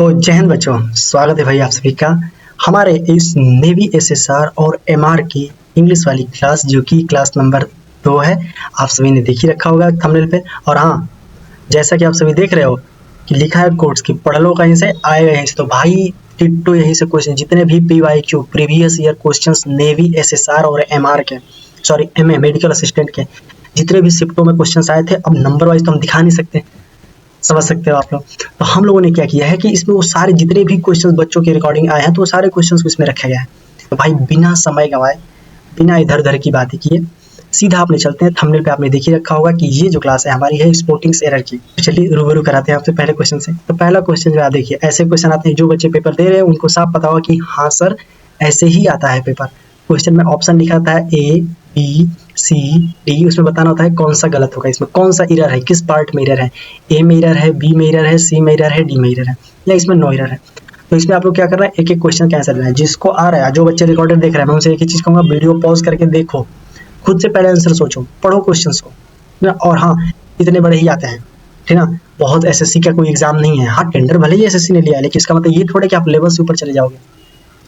तो जय हिंद बच्चों, स्वागत है भाई आप सभी का हमारे इस नेवी एसएसआर और एमआर की इंग्लिश वाली क्लास, जो कि क्लास नंबर 2 है। आप सभी ने देख ही रखा होगा थंबनेल पे। और हाँ, जैसा कि आप सभी देख रहे हो कि लिखा है कोर्स की पढ़ लो कहीं से आएगा यहीं से, तो भाई टिट्टो यहीं से क्वेश्चन, जितने भी PYQ previous year questions navy SSR और एमआर के, सॉरी एमए मेडिकल असिस्टेंट के जितने भी शिफ्टों में क्वेश्चंस आए थे, अब नंबर वाइज तो हम दिखा नहीं सकते, समझ सकते हो आप लोग। तो हम लोगों ने क्या किया है कि इसमें वो सारे जितने भी क्वेश्चंस बच्चों के रिकॉर्डिंग आए हैं, तो वो सारे क्वेश्चंस को इसमें रखा गया है। तो भाई बिना समय गंवाए, बिना इधर उधर की बातें किए सीधा आपने चलते हैं। थंबनेल पे आपने देख ही रखा होगा कि ये जो क्लास है हमारी है स्पोर्टिंग्स एरर की। तो चलिए रूबरू कराते हैं आपसे पहले क्वेश्चन से। तो पहला क्वेश्चन जो आप देखिए, ऐसे क्वेश्चन आते हैं जो बच्चे पेपर दे रहे हैं उनको साफ पता होगा कि हाँ सर ऐसे ही आता है पेपर। क्वेश्चन में ऑप्शन लिखा था A, B, C, D, उसमें बताना होता है कौन सा गलत होगा, इसमें कौन सा एरर है, किस पार्ट में एरर है, A में एरर है, B में एरर है, C में एरर है, D में एरर है, या इसमें नो एरर है। तो इसमें आप लोग क्या करना है, एक एक क्वेश्चन का आंसर देना है। जिसको आ रहा है, जो बच्चे रिकॉर्डर देख रहे हैं, मैं उनसे एक ही चीज कहूंगा, वीडियो पॉज करके देखो, खुद से पहले आंसर सोचो, पढ़ो क्वेश्चंस को ना। और हाँ, इतने बड़े ही आते हैं, ठीक ना। बहुत एसएससी का कोई एग्जाम नहीं है। हाँ, टेंडर भले ही एसएससी ने लिया है, लेकिन इसका मतलब ये थोड़े कि आप लेवल से ऊपर चले जाओगे,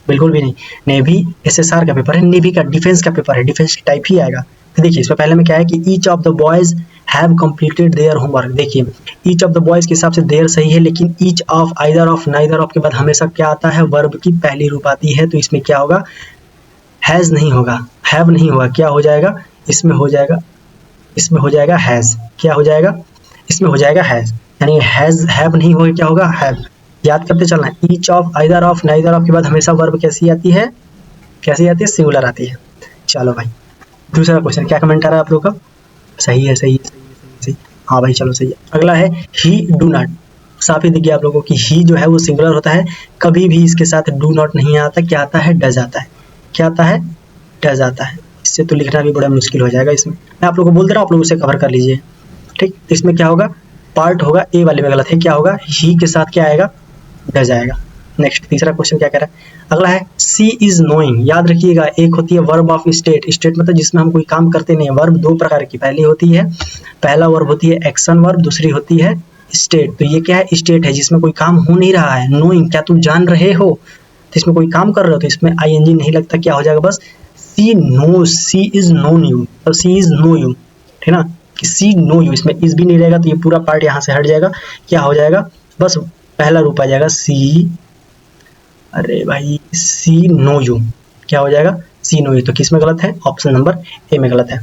बिल्कुल भी नहीं। नेवी एसएसआर का पेपर है, नेवी का डिफेंस का पेपर है, डिफेंस की टाइप ही आएगा। तो देखिए इसमें पहले में क्या है कि each of the boys have completed their homework. देखिए ईच ऑफ द बॉयज के हिसाब से देयर सही है, लेकिन each of, either of, neither of के बाद हमेशा क्या आता है, वर्ब की पहली रूप आती है। तो इसमें क्या होगा, हैज नहीं होगा, हैव नहीं होगा, क्या हो जाएगा, इसमें हो जाएगा, इसमें हो जाएगा हैज। क्या हो जाएगा, इसमें हो जाएगा हैज, यानी हैज, हैव नहीं होगा, क्या होगा, हैव। याद करते चलना है, each of, either of, neither of के बाद हमेशा वर्ब कैसी आती है, कैसी आती है, सिंगुलर आती है। चलो भाई दूसरा क्वेश्चन, क्या कमेंट आ रहा है आप लोग का, सही है, सही है, सही है, सही है, सही। हाँ भाई चलो सही है। अगला है ही डू नॉट। साफ ही दिख गया आप लोगों को कि ही जो है वो सिंगुलर होता है, कभी भी इसके साथ डू नॉट नहीं आता। क्या आता है, डज आता है। क्या आता है, डज आता है। इससे तो लिखना भी बड़ा मुश्किल हो जाएगा। इसमें मैं आप लोगों को बोल दे रहा हूँ, आप लोग उसे कवर कर लीजिए, ठीक। इसमें क्या होगा, पार्ट होगा, ए वाले में गलत है। क्या होगा, ही के साथ क्या आएगा, डज आएगा। नेक्स्ट तीसरा क्वेश्चन क्या कह रहा है, अगला है सी इज नोइंग। याद रखिएगा, एक होती है वर्ब ऑफ स्टेट। स्टेट मतलब जिसमें हम कोई काम करते नहीं है। वर्ब दो प्रकार की, पहली होती है, पहला वर्ब होती है एक्शन वर्ब, दूसरी होती है स्टेट। तो ये क्या है, स्टेट है, जिसमें कोई काम हो नहीं रहा है। नोइंग, क्या तुम जान रहे हो, तो इसमें कोई काम कर रहे हो, तो इसमें आईएनजी नहीं लगता। क्या हो जाएगा, बस she know, she is known you, तो सी इज नो यू, ठीक ना, कि सी नो यू। इसमें इज भी नहीं रहेगा, तो ये पूरा पार्ट यहाँ से हट जाएगा। क्या हो जाएगा, बस पहला रूप आ जाएगा सी, अरे भाई सी नो यू। क्या हो जाएगा, सी नो यू। तो किस में गलत है, ऑप्शन नंबर ए में गलत है,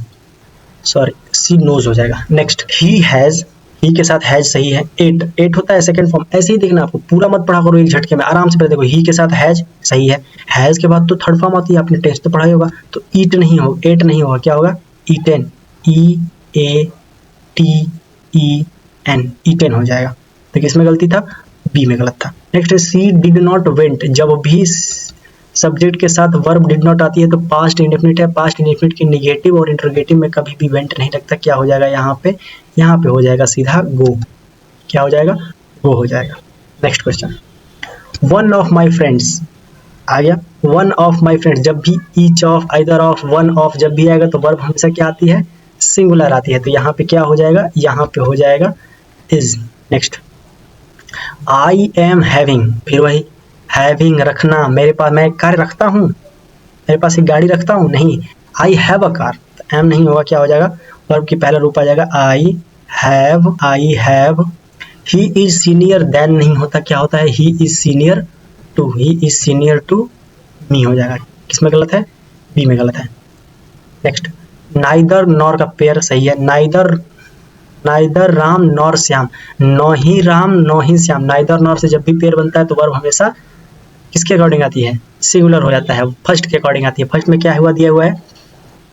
सॉरी सी नोज हो जाएगा। नेक्स्ट ही हैज, ही के साथ हैज सही है। एट, एट होता है सेकंड फॉर्म। ऐसे ही देखना, आपको पूरा मत पढ़ा करो एक झटके में, आराम से पहले देखो। ही के साथ हैज सही है, हैज के बाद तो थर्ड फॉर्म आती है, आपने टेस्ट तो पढ़ाई होगा। तो ईट नहीं होगा, एट नहीं होगा, क्या होगा, eaten, E A T E N, eaten हो जाएगा। तो किसमें गलती था, बी में गलत था। नेक्स्ट है सी डिड नॉट वेंट। जब भी सब्जेक्ट के साथ वर्ब डिड नॉट आती है तो पास्ट इंडेफिनिट है। पास्ट इंडेफिनिट की नेगेटिव और इंटरोगेटिव में कभी भी वेंट नहीं लगता। क्या हो जाएगा यहाँ पे, यहाँ पे हो जाएगा सीधा गो। क्या हो जाएगा, गो हो जाएगा। Next question, one of my friends आ गया। वन ऑफ माई फ्रेंड्स, जब भी each of, either of, one of जब भी आएगा तो वर्ब हमेशा क्या आती है, सिंगुलर आती है। तो यहाँ पे क्या हो जाएगा, यहाँ पे हो जाएगा is. Next I am having, फिर वही हैविंग, रखना, मेरे पास, मैं कार रखता हूँ, मेरे पास एक गाड़ी रखता हूँ, नहीं। आई हैव अ कार, तो एम नहीं होगा, क्या हो जाएगा, वर्ब की पहला रूप आ जाएगा I have, I have. He is senior than नहीं होता, क्या होता है, he is senior to, he is senior to me हो जाएगा। किसमें गलत है, बी में गलत है। नेक्स्ट नाइदर नॉर का पेयर सही है। Neither, neither Ram nor Shyam, नौ ही राम नौ ही श्याम। नाइदर नॉर से जब भी पेयर बनता है तो वर्ब हमेशा किसके अकॉर्डिंग आती है, सिंगुलर हो जाता है, फर्स्ट के अकॉर्डिंग आती है। फर्स्ट में क्या हुआ, दिया हुआ है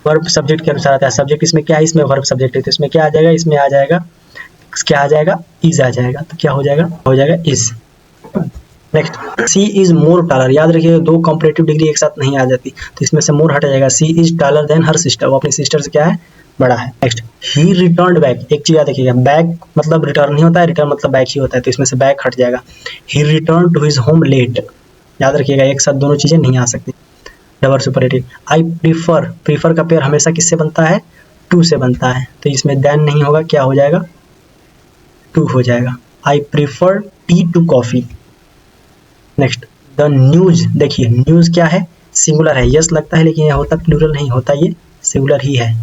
वर्ब सब्जेक्ट के अनुसार आता है। सब्जेक्ट इसमें क्या है, इसमें वर्ब सब्जेक्ट है, तो इसमें क्या आ जाएगा, इसमें आ जाएगा, क्या आ जाएगा, इज आ जाएगा। तो क्या हो जाएगा, हो जाएगा is. Next she is more taller. याद रखिए दो कॉम्परेटिव डिग्री एक साथ नहीं आ जाती, तो इसमें से मोर हट जाएगा। She is taller than her sister, वो अपनी सिस्टर से क्या है, बड़ा है। Next he return back. एक चीज याद रखिएगा, बैक मतलब रिटर्न नहीं होता है, रिटर्न मतलब बैक ही होता है, तो इसमें से बैक हट जाएगा। He return to his home late. याद रखिएगा एक साथ दोनों चीजें नहीं आ सकती, double superlative. I prefer, prefer का पेयर हमेशा किससे बनता है, टू से बनता है, तो इसमें देन नहीं होगा, क्या हो जाएगा, टू हो जाएगा। I prefer tea to coffee, next the news, देखिए न्यूज क्या है, सिंगुलर है, यस लगता है लेकिन यह होता प्लूरल नहीं होता, ये सिंगुलर ही है,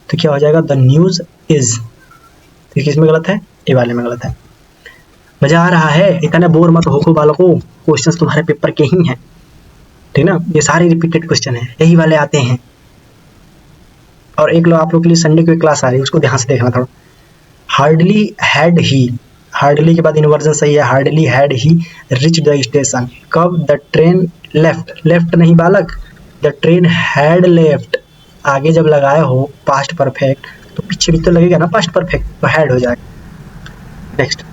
तो क्या हो जाएगा द न्यूज इज, तो किसमें गलत है, ए वाले में गलत है। मजा आ रहा है, इतने बोर मत हो बालकों, क्वेश्चंस तुम्हारे पेपर के ही हैं, ठीक ना, ये सारे रिपीटेड क्वेश्चन है, यही वाले आते हैं। और एक लो आप लोग के लिए संडे को क्लास आ रही है, उसको ध्यान से देखना थोड़ा। हार्डली हैड ही, हार्डली के बाद इन्वर्जन सही है, hardly had he reach the station, कब, द ट्रेन लेफ्ट, लेफ्ट नहीं बालक, द ट्रेन हैड लेफ्ट, आगे जब लगाए हो पास्ट परफेक्ट तो पीछे भी तो लगेगा ना पास्ट परफेक्ट, तो हैड हो जाएगा। नेक्स्ट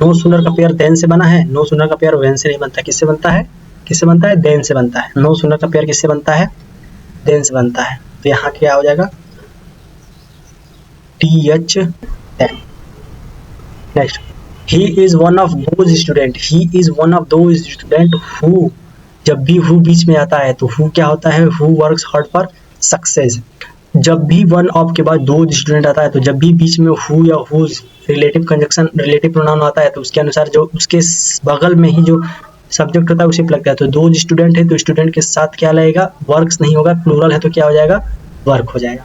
नो सूनर का पेयर देन से बना है, नो सूनर का पेयर वेन से नहीं बनता, किससे बनता है, किससे बनता है, देन से बनता है। नो सूनर का पेयर किससे बनता है, देन से बनता है, तो यहाँ क्या हो जाएगा T H then. Next he is one of those student, he is one of those student who, जब भी हु बीच में आता है तो हु क्या होता है, who works hard for success. जब भी वन ऑफ के बाद दो स्टूडेंट आता है तो जब भी बीच में हु या whose relative conjunction relative pronoun आता है तो उसके अनुसार जो उसके बगल में ही जो सब्जेक्ट होता है उसी पे लगता है। तो दो स्टूडेंट है तो स्टूडेंट के साथ क्या लगेगा, वर्क्स नहीं होगा, प्लूरल है तो क्या हो जाएगा, वर्क हो जाएगा।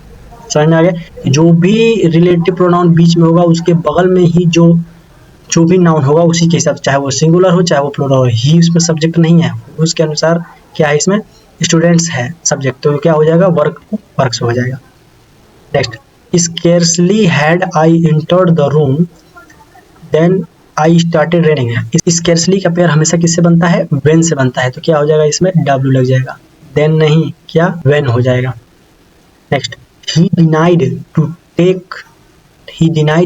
समझ में आ गया, जो भी रिलेटिव प्रोनाउन बीच में होगा उसके बगल में ही जो भी नाउन होगा उसी के हिसाब, चाहे वो सिंगुलर हो चाहे वो प्लूरल हो, ही उसमें सब्जेक्ट नहीं है, उसके अनुसार क्या है इसमें स्टूडेंट्स है सब्जेक्ट, तो क्या हो जाएगा वर्क, वर्क्स हो जाएगा। Next scarcely had I entered the room then I started raining, scarcely का पेयर हमेशा किससे बनता है, व्हेन से बनता है, तो क्या हो जाएगा इसमें डब्ल्यू लग जाएगा, देन नहीं क्या व्हेन हो जाएगा। Next he denied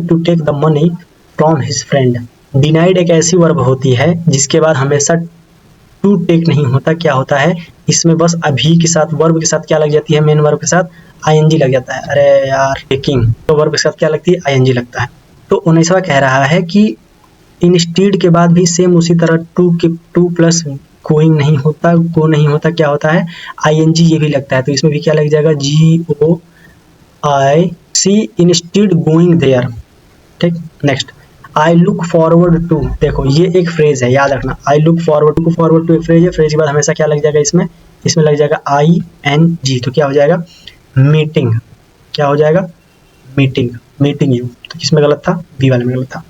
to take the money from his friend, denied एक ऐसी वर्ब होती है जिसके बाद हमेशा to take नहीं होता, क्या होता है इसमें बस अभी के साथ वर्ब के साथ क्या लग जाती है, मेन वर्ब के साथ ing लग जाता है, अरे यार टेकिंग, तो वर्ब के साथ क्या लगती है ing लगता है। तो 19वां कह रहा है कि इंस्टीड के बाद भी सेम उसी तरह टू प्लस गोइंग नहीं होता, गो नहीं होता, क्या होता है ing ये भी लगता है, तो इसमें भी क्या लग जाएगा GO I see instead going there, ठीक। Next I look forward to, देखो ये एक फ्रेज है याद रखना, आई लुक फॉरवर्ड टू एक फ्रेज है, फ्रेज के बाद हमेशा क्या लग जाएगा इसमें लग जाएगा ING, तो क्या हो जाएगा मीटिंग, क्या हो जाएगा मीटिंग यू, तो किसमें गलत था, बी वाले में गलत था।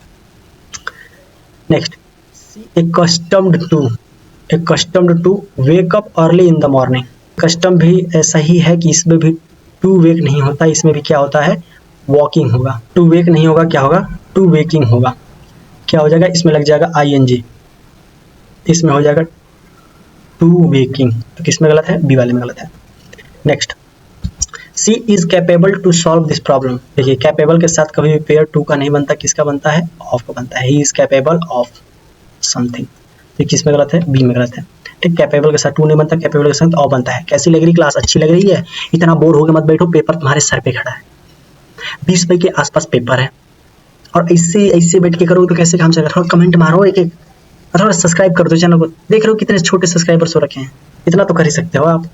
Next accustomed to wake up early in the morning, custom भी ऐसा ही है कि इसमें भी टू वेक नहीं होता, इसमें भी क्या होता है वॉकिंग होगा, टू वेक नहीं होगा, क्या होगा टू वेकिंग होगा, क्या हो जाएगा इसमें लग जाएगा ING, इसमें हो जाएगा टू वेकिंग, तो किसमें गलत है, बी वाले में गलत है। Next she is capable to solve this problem, देखिए कैपेबल के साथ कभी भी पेयर टू का नहीं बनता, किसका बनता है ऑफ का बनता है, he is capable of something, तो किसमें गलत है, बी में गलत है, ठीक। कैपेबल के साथ टू नहीं बनता, कैपेबल के साथ ऑफ बनता है। कैसी लग रही क्लास, अच्छी लग रही है, इतना बोर होकर मत बैठो, पेपर तुम्हारे सर पे खड़ा है, 20 मई के आसपास पेपर है, और ऐसे बैठ के करो तो कैसे काम चलेगा, थोड़ा कमेंट मारो एक थोड़ा सब्सक्राइब कर दो चैनल को, देख रहे हो कितने छोटे सब्सक्राइबर्स हो रखे हैं, इतना तो कर ही सकते हो आप।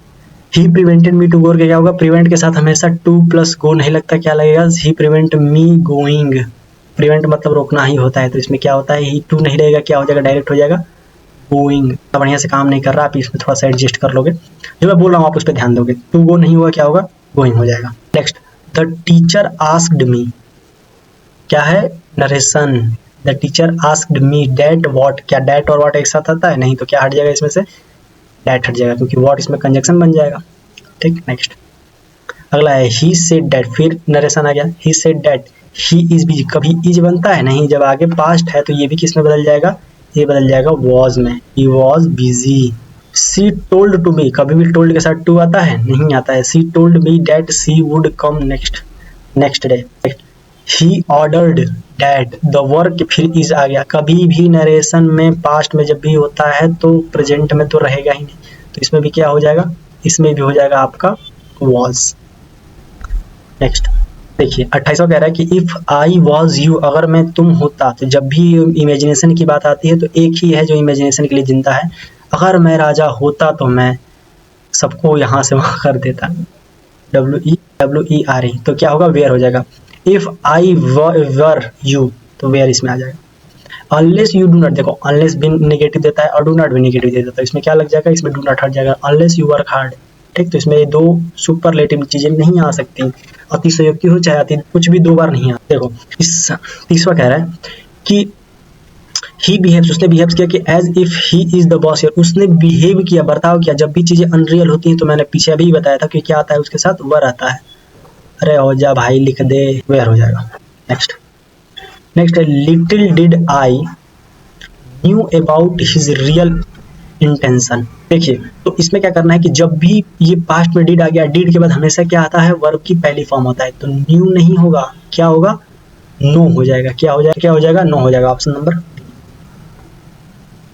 ही प्रिवेंटेड मी टू गो, क्या होगा, प्रिवेंट के साथ हमेशा टू प्लस गो नहीं लगता, क्या लगेगा, ही प्रिवेंट मी गोइंग, प्रिवेंट मतलब रोकना ही होता है, तो इसमें क्या होता है ही टू नहीं रहेगा, क्या हो जाएगा डायरेक्ट हो जाएगा गोइंग, बढ़िया से काम नहीं कर रहा, आप इसमें थोड़ा सा एडजस्ट कर लोगे, जो मैं बोल रहा हूँ आप उस पर ध्यान दोगे, टू गो नहीं होगा, क्या होगा गोइंग हो जाएगा। Next the teacher asked me, क्या है narration, the teacher asked me that what, क्या डैट और व्हाट एक साथ आता है, नहीं, तो क्या हट जाएगा इसमें से डैट हट जाएगा, क्योंकि व्हाट इसमें कंजक्शन बन जाएगा, ठीक। नेक्स्ट अगला है ही सेड डैट, फिर नरेशन आ गया, he said that he is busy, कभी इज बनता है नहीं, जब आगे पास्ट है तो ये भी किस में बदल जाएगा, ये बदल जाएगा वॉज में, he was busy. She told to me, कभी भी टोल्ड के साथ टू आता है नहीं आता है, सी told me that C would come next day. He ordered that the work, फिर इज आ गया, कभी भी नरेशन में पास्ट में जब भी होता है तो प्रेजेंट में तो रहेगा ही नहीं, तो इसमें भी क्या हो जाएगा, इसमें भी हो जाएगा आपका वॉज। नेक्स्ट देखिए 28वां कह रहा है कि इफ आई वॉज यू, अगर मैं तुम होता, तो जब भी इमेजिनेशन की बात आती है तो एक ही है जो इमेजिनेशन के लिए जिंदा है, अगर मैं राजा होता तो मैं सबको यहाँ से वहाँ कर देता, WERE, तो क्या होगा वेयर हो जाएगा। इफ आई वर यू, तो वेयर इसमें आ जाएगा। अनलेस यू डू नॉट, देखो अनलेस भी नेगेटिव देता है और डू नॉट भी नेगेटिव देता है, तो इसमें क्या लग जाएगा, इसमें डू नॉट हट जाएगा, अनलेस यू वर्क हार्ड। ठीक, तो इसमें ये दो सुपरलेटिव चीजें नहीं आ सकती, अतिशयोक्ति हो चाहे अति, कुछ भी दो बार नहीं आता। देखो इस तीसरा कह रहा है कि ही बिहेव्स, उसने बिहेव किया कि as if he is the boss here, उसने बिहेव किया, बर्ताव किया। जब भी चीजें अनरियल होती हैं तो मैंने पीछे अभी बताया था कि क्या आता है उसके साथ, वर आता है। अरे हो जा भाई, लिख दे, वेयर हो जाएगा। नेक्स्ट है little did I knew about his real intention. देखिए तो इसमें क्या करना है कि जब भी ये पास्ट में डिड आ गया, डिड के बाद हमेशा क्या आता है, वर्ब की पहली फॉर्म होता है, तो न्यू नहीं होगा, क्या होगा, नो हो जाएगा। क्या हो जाएगा, नो हो जाएगा, option number.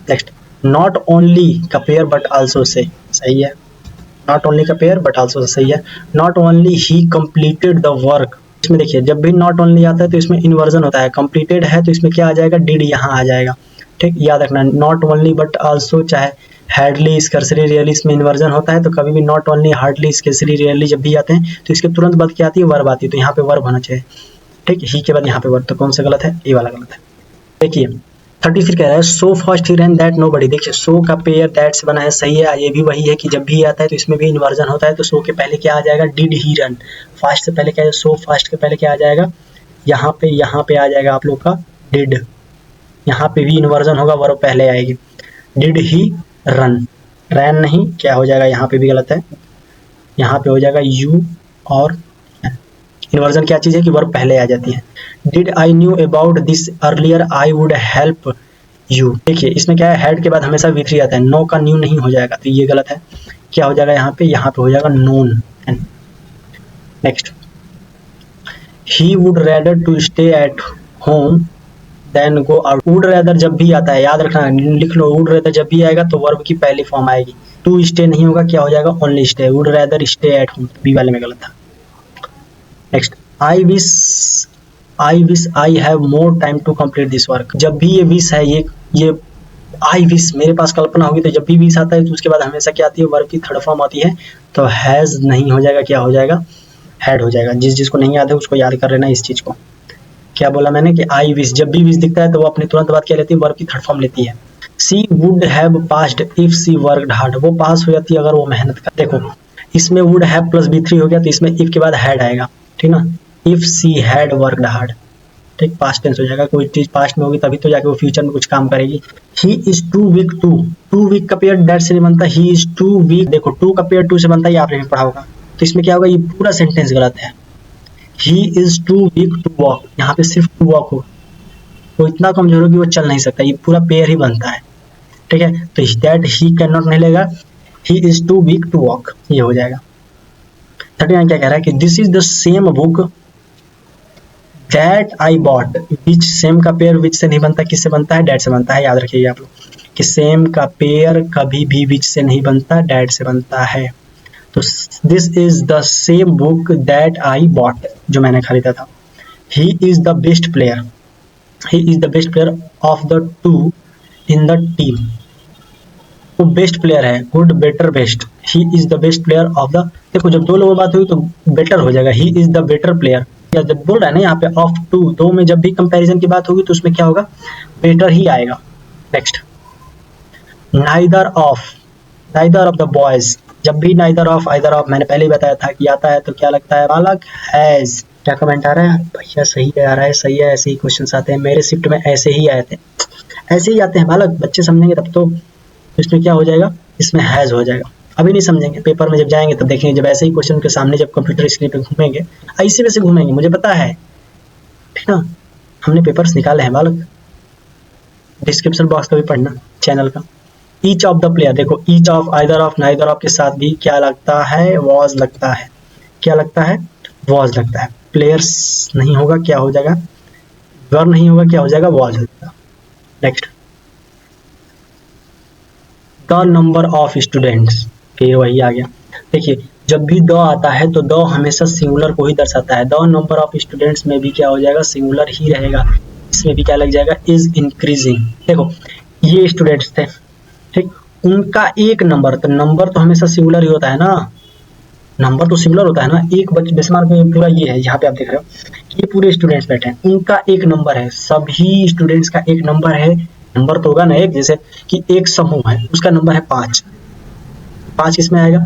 Next, not only compare but also say, सही है, not only compare but also say सही है। Not only he completed the work, इसमें देखिए जब भी नॉट ओनली आता है तो इसमें इन्वर्जन होता है, कंप्लीटेड है तो इसमें क्या आ जाएगा, डिड यहाँ आ जाएगा। ठीक, याद रखना, नॉट ओनली बट आल्सो चाहे हार्डली, स्कर्सली, रियली, इसमें इन्वर्जन होता है, तो कभी भी नॉट ओनली, हार्डली, स्कर्सली, रियली जब भी आते हैं तो इसके तुरंत बाद क्या आती है, वर्ब आती है, तो यहाँ पे वर्ब होना चाहिए। ठीक, ही के बाद यहाँ पे वर्ब, तो कौन सा गलत है, ये वाला गलत है। देखिए 30 फिर कह रहा है so fast he run that nobody. देखिए सो का पेयर दैट से बना है, सही है, ये भी वही है कि जब भी आता है तो इसमें भी इन्वर्जन होता है, तो सो के पहले क्या आ जाएगा, डिड ही रन। फास्ट से पहले क्या है, सो फास्ट के पहले क्या आ जाएगा, यहाँ पे आ जाएगा आप लोग का डिड, यहाँ पे भी इन्वर्जन होगा, वर्ब पहले आएगी, डिड ही रन, रैन नहीं, क्या हो जाएगा, यहाँ पे भी गलत है, यहाँ पे हो जाएगा यू, और इन्वर्जन क्या चीज़ है कि वर्ब पहले आ जाती है। Did I knew about this earlier I would help you. देखिए इसमें क्या है, हेड के बाद हमेशा V3 आता है, नो का न्यू नहीं हो जाएगा, तो ये गलत है। क्या हो जाएगा यहाँ पे हो जाएगा known. Next, he would rather to stay at home than go out. Would rather जब भी आता है, याद रखना, लिख लो, वुड रेदर जब भी आएगा तो वर्ब की पहली फॉर्म आएगी, टू स्टे नहीं होगा, क्या हो जाएगा, only stay, would rather stay at home, B वाले में गलत था। Next, I wish I have more time to complete this work. जब भी ये विश है, ये आई विश, मेरे पास कल्पना होगी, तो जब भी विश आता है तो उसके बाद हमेशा क्या आती है, वर्ब की थर्ड फॉर्म आती है, तो हैज नहीं हो जाएगा, क्या हो जाएगा, हैड हो जाएगा। जिसको नहीं याद है उसको याद कर लेना इस चीज को। क्या बोला मैंने कि आई विश, जब भी विश दिखता है तो वो अपने तुरंत बाद क्या लेती है, वर्ब की थर्ड फॉर्म लेती है। She would have passed if she worked hard, वो पास हो जाती है अगर वो मेहनत कर। देखो इसमें वुड हैव प्लस B3 हो गया, तो इसमें इफ के बाद हैड आएगा, ठीक ना, if she had worked hard. ठीक, पास्ट टेंस हो जाएगा, कोई चीज पास्ट में होगी तभी तो जाके वो फ्यूचर में कुछ काम करेगी। He is too weak to weak का पेयर दैट से नहीं बनता, ही इज टू वीक, देखो टू का पेयर टू से बनता है, ये आपने भी पढ़ा होगा, तो इसमें क्या होगा, ये पूरा सेंटेंस गलत है। He is too weak to walk, यहाँ पे सिर्फ टू वॉक होगा, वो इतना कमजोर हो कि वो चल नहीं सकता, ये पूरा पेयर ही बनता है। ठीक है, तो दैट ही कैन नॉट नहीं लेगा, he is too weak to walk, ये हो जाएगा। 39 क्या कह रहा है कि this is the same book that I bought, which, same का पेयर विच से नहीं बनता, किससे बनता है, डैट से बनता है, याद रखिएगा आप लोग कि सेम का पेयर कभी भी विच से नहीं बनता, डैट से बनता है। तो this is the same book that I bot, जो मैंने खरीदा था। ही is the best player, he is the best player of the two in the team, वो बेस्ट प्लेयर है, good, better, best, he is the best player of the, देखो जब दो लोगों की बात हुई तो बेटर हो जाएगा, ही इज द बेटर प्लेयर, या जब बोल रहा है ना यहाँ पे ऑफ टू, दो में जब भी कंपैरिजन की बात होगी तो उसमें क्या होगा, बेटर ही आएगा। Next, neither of the boys, जब भी नाइदर ऑफ, आइदर ऑफ, मैंने पहले ही बताया था कि आता है तो क्या लगता है, बालक, हैज। क्या कमेंट आ रहा है भैया, सही आ रहा है, सही है, ऐसे ही क्वेश्चंस आते हैं, मेरे शिफ्ट में ऐसे ही आए थे, ऐसे ही आते हैं बालक, बच्चे समझेंगे तब तो इसमें क्या हो जाएगा, इसमें हैज हो जाएगा। अभी नहीं समझेंगे, पेपर में जब जाएंगे तब देखेंगे, जब ऐसे ही क्वेश्चन के सामने जब कंप्यूटर स्क्रीन पे घूमेंगे, ऐसे वैसे घूमेंगे, मुझे पता है, ठीक ना, हमने पेपर्स निकाले हैं बालक, डिस्क्रिप्शन बॉक्स का भी पढ़ना चैनल का। ईच ऑफ द प्लेयर, देखो each of, either of, neither of के साथ भी क्या लगता है, वॉज लगता है, क्या लगता है, वॉज लगता है। प्लेयर्स नहीं होगा, क्या हो जाएगा, वर नहीं होगा, क्या हो जाएगा, वॉज हो जाएगा। Next, the number of students, फिर वही आ गया। देखिए जब भी द आता है तो द हमेशा सिंगुलर को ही दर्शाता है, द नंबर ऑफ स्टूडेंट्स में भी क्या हो जाएगा, सिंगुलर ही रहेगा, इसमें भी क्या लग जाएगा, इज इंक्रीजिंग। देखो ये स्टूडेंट्स थे, ठीक, उनका एक नंबर, तो नंबर तो हमेशा सिंगुलर ही होता है ना, नंबर तो सिंगुलर होता है ना, एक बेशुमार में पूरा ये है, यहाँ पे आप देख रहे हो ये पूरे स्टूडेंट्स बैठे हैं, उनका एक नंबर है, सभी स्टूडेंट्स का एक नंबर है। नंबर तो होगा ना एक, जैसे कि एक समूह है उसका नंबर है 5, 5 किसमें आएगा,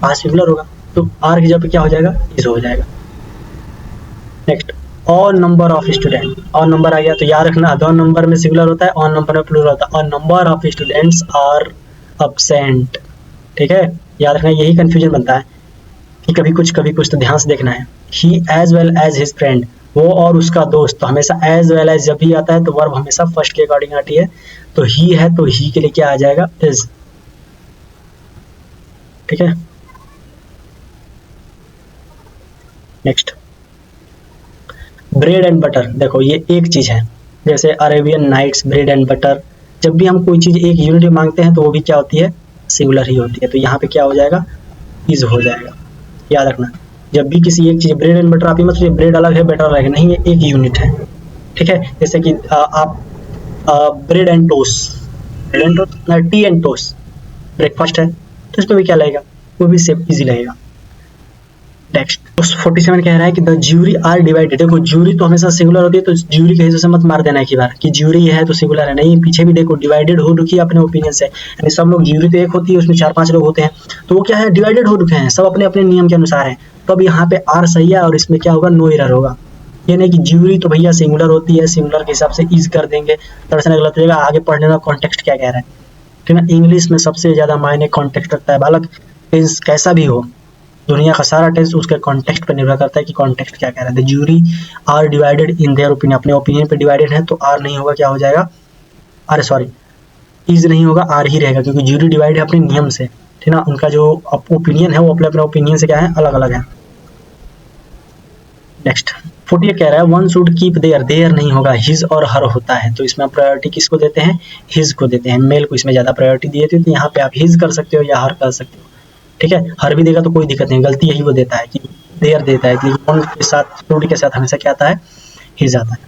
5 सिंगुलर होगा, तो आर की जगह पे क्या हो जाएगा, इज हो जाएगा। Next, all number of student, all number आ गया तो याद रखना दो नंबर में सिंगुलर होता है, ऑल नंबर में प्लूरल होता है, और number of students are absent. ठीक है, याद रखना, यही कंफ्यूजन बनता है कि कभी कुछ, तो ध्यान से देखना है। He as well as his friend, वो और उसका दोस्त, तो हमेशा एज वेल एज जब भी आता है तो वर्ब हमेशा फर्स्ट के अकॉर्डिंग आती है, तो ही है तो ही के लिए क्या आ जाएगा, इज। ठीक है, नेक्स्ट, ब्रेड एंड बटर, देखो ये एक चीज है, जैसे Arabian nights, bread and butter, जब भी हम कोई चीज एक यूनिट में मांगते हैं तो वो भी क्या होती है, सिंगुलर ही होती है, तो यहाँ पे क्या हो जाएगा, इज हो जाएगा। याद रखना, जब भी किसी एक चीज, ब्रेड एंड बटर आप ही मत सोचिए ब्रेड अलग है बटर अलग है, नहीं, ये एक यूनिट है। ठीक है, जैसे कि आप bread and toast, T and toast breakfast है, तो इसमें भी क्या लगेगा, वो भी सेम इजी लगेगा। नेक्स्ट 47 कह रहा है कि द ज्यूरी आर डिवाइडेड, देखो ज्यूरी तो हमेशा सिंगुलर होती है, तो ज्यूरी के हिसाब से मत मार देना एक ही बार कि ज्यूरी है तो सिंगुलर है, नहीं, पीछे भी देखो डिवाइडेड हो रखी है अपने ओपिनियन से, यानी सब लोग, ज्यूरी तो एक होती है उसमें 4-5 लोग होते हैं, तो वो क्या है, डिवाइडेड हो रखे हैं, सब अपने अपने नियम के अनुसार है, तो अब यहाँ पे आर सही है और इसमें क्या होगा, नो एरर होगा। ये नहीं कि ज्यूरी तो भैया सिंगुलर होती है, सिंगुलर के हिसाब से इज कर देंगे, दरअसल गलत हो जाएगा, आगे पढ़ने में कॉन्टेक्स्ट क्या कह रहा है। ठीक है ना, इंग्लिश में सबसे ज्यादा मायने कॉन्टेक्स्ट रखता है बालक, टेंस कैसा भी हो, दुनिया का सारा टेंस उसके कॉन्टेक्स्ट पर निर्भर करता है कि कॉन्टेक्स्ट क्या कह रहा है। The jury are divided in their opinion, अपने ओपिनियन पे डिवाइडेड है, तो आर नहीं होगा, क्या हो जाएगा, अरे सॉरी, इज नहीं होगा, आर ही रहेगा, क्योंकि ज्यूरी डिवाइड है अपने नियम से। ठीक ना, उनका जो ओपिनियन है वो अपने अपने ओपिनियन से क्या है, अलग अलग है। नेक्स्ट 48 कह रहा है one should keep their, their नहीं होगा, हिज और हर होता है, तो इसमें आप प्रायोरिटी किसको देते हैं, हिज को देते हैं, मेल को इसमें ज्यादा प्रायोरिटी दिए थे, तो यहाँ पे आप हिज कर सकते हो या हर कर सकते हो। ठीक है, हर भी देगा तो कोई दिक्कत नहीं, गलती यही वो देता है कि देयर देता है, कि वन के साथ, फ्रूट के साथ हमेशा क्या आता है, हिज आता है।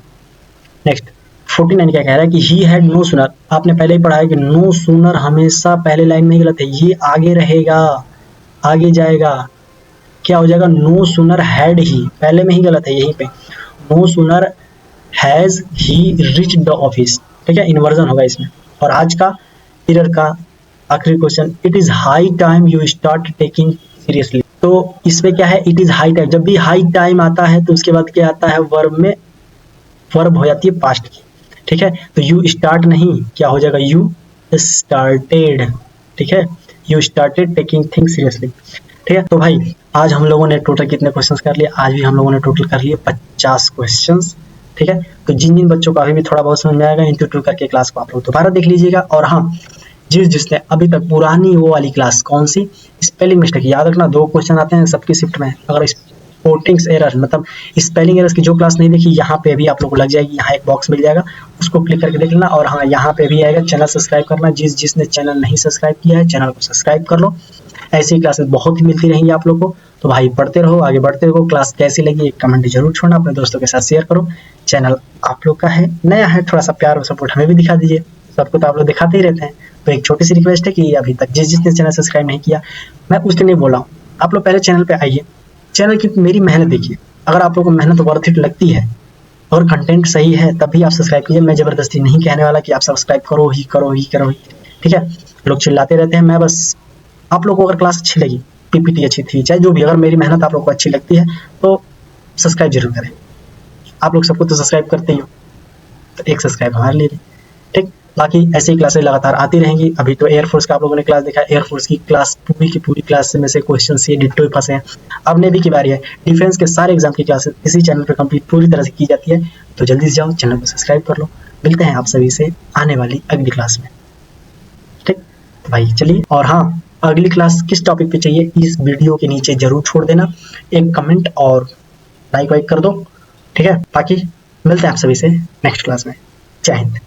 नेक्स्ट 49 क्या कह रहा है कि ही हैड नो सूनर, आपने पहले ही पढ़ा है कि नो सूनर हमेशा पहले लाइन में ही गलत है, ये आगे रहेगा, आगे जाएगा, क्या हो जाएगा, नो सूनर हैड ही, पहले में ही गलत है, यहीं पे no sooner has he reach the office. ठीक है, इन्वर्जन होगा इसमें। और आज का एरर का आखिरी question, it is high time you start taking seriously, तो इसमें क्या है, इट इज हाई टाइम, जब भी हाई टाइम आता है तो उसके बाद क्या आता है, वर्ब में वर्ब हो जाती है पास्ट की। ठीक है, तो यू स्टार्ट नहीं, क्या हो जाएगा, यू स्टार्टेड। ठीक है, you started taking things seriously. ठीक है, तो भाई आज हम लोगों ने टोटल कितने क्वेश्चंस कर लिए, आज भी हम लोगों ने टोटल कर लिए 50 क्वेश्चंस। ठीक है, तो जिन जिन बच्चों को अभी भी थोड़ा बहुत समझ में आएगा, इंटू टू करके क्लास को आप लोग दोबारा देख लीजिएगा। और हाँ, जिसने अभी तक पुरानी वो वाली क्लास, कौन सी, स्पेलिंग मिस्टेक, याद रखना 2 क्वेश्चन आते हैं सबकी शिफ्ट में, अगर स्पोर्टिंग्स एरर मतलब स्पेलिंग एरर्स की जो क्लास नहीं देखी, यहाँ पे भी आप लोग को लग जाएगी, यहाँ एक बॉक्स मिल जाएगा, उसको क्लिक करके देख लेना। और हाँ, यहाँ पे भी आएगा चैनल सब्सक्राइब करना, जिसने चैनल नहीं सब्सक्राइब किया है चैनल को सब्सक्राइब कर लो, ऐसी क्लासेस बहुत ही मिलती रहेंगी आप लोग को। तो भाई पढ़ते रहो, आगे बढ़ते रहो। क्लास कैसी लगी एक कमेंट जरूर छोड़ना, अपने दोस्तों के साथ शेयर करो। चैनल आप लोग का है, नया है, थोड़ा सा प्यार और सपोर्ट हमें भी दिखा दीजिए, सबको तो आप लोग दिखाते ही रहते हैं। तो एक छोटी सी रिक्वेस्ट है कि अभी तक जिसने चैनल सब्सक्राइब नहीं किया, मैं उसके नहीं बोला हूँ, आप लोग पहले चैनल पे आइए, चैनल की मेरी मेहनत देखिए, अगर आप लोगों को मेहनत वर्थ इट लगती है और कंटेंट सही है तभी आप सब्सक्राइब कीजिए। मैं जबरदस्ती नहीं कहने वाला कि आप सब्सक्राइब करो ही करो ही करो ही। ठीक है, लोग चिल्लाते रहते हैं, मैं बस आप लोगों को अगर क्लास अच्छी लगी, पीपीटी अच्छी थी, चाहे जो भी, अगर मेरी मेहनत आप लोग को अच्छी लगती है तो सब्सक्राइब जरूर करें। आप लोग सबको तो सब्सक्राइब करते ही हो, तो एक सब्सक्राइब हमारे लिए। ठीक, बाकी ऐसी क्लासेस लगातार आती रहेंगी। अभी तो एयरफोर्स का आप लोगों ने क्लास देखा, एयरफोर्स की क्लास पूरी की पूरी क्लास में से क्वेश्चन ये डिट्टो फंसे हैं। अब नेवी की बारी है, डिफेंस के सारे एग्जाम की क्लासेस इसी चैनल पर कंप्लीट पूरी तरह से की जाती है, तो जल्दी से जाओ चैनल को सब्सक्राइब कर लो। मिलते हैं आप सभी से आने वाली अगली क्लास में। ठीक, तो भाई चलिए, और हाँ, अगली क्लास किस टॉपिक पे चाहिए इस वीडियो के नीचे जरूर छोड़ देना, एक कमेंट और लाइक वाइक कर दो। ठीक है, बाकी मिलते हैं आप सभी से नेक्स्ट क्लास में। जय हिंद।